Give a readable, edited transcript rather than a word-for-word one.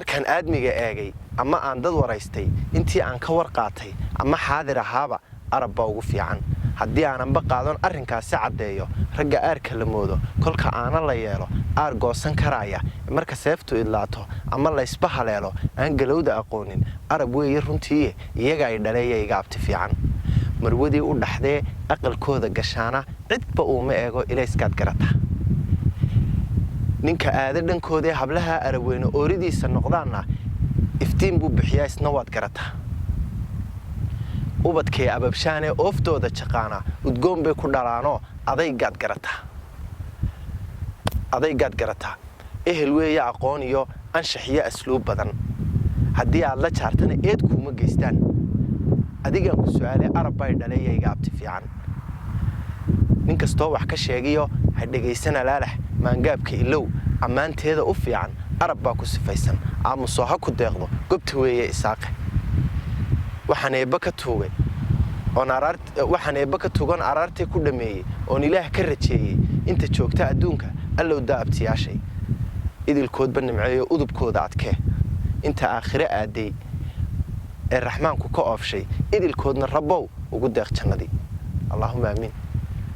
markaan aadmiga eegay ama aan dad waraystay intii aan ka warqaatay ama xaadir ahaaba arab baa ugu fiican haddii aananba qaadan arrinkaasi caddeeyo ragga aarka la moodo kolka aana la yeelo aar goosan karaya marka seeftu idlaato ama la isba haleelo aan galowda aqoonin arab weeye runtii iyaga ay dhaleeyay iga abti fiican marwadii u dhaxdee aqalkooda gashaana cidba uma eego ilayskaad garata ninka aada dhankoodee hablaha arabweyne ooridiisa noqdaana iftiin buu bixiyaa isna waad garata ubadkay ababshaane ooftooda jaqaana udgoon bay ku dhalaano adaygaad garata ehel weeye aqoon iyo anshax iyo asluub badan haddii aad la jaartana eed kuuma geystaan adigaan ku su'aalay arab bay dhaleeyayga abti fiican nin kastoo wax ka sheegayo ha dhegaysana laalax maangaabka ilow ammaanteeda u fiican arab baa ku sifaysan aamusoo ha ku deeqdo gobta weeye isaaqe waxaan eebba ka tuugan araartii ku dhameeyey oon ilaah ka rajeeyey inta joogta adduunka allow daa abtiyaashay idilkoodba nimceeyo udubkooda adkee inta aakhire aaday ee raxmaanku ka oofshay idilkoodna rabbow ugu deeq jannadii allaahumma aamiin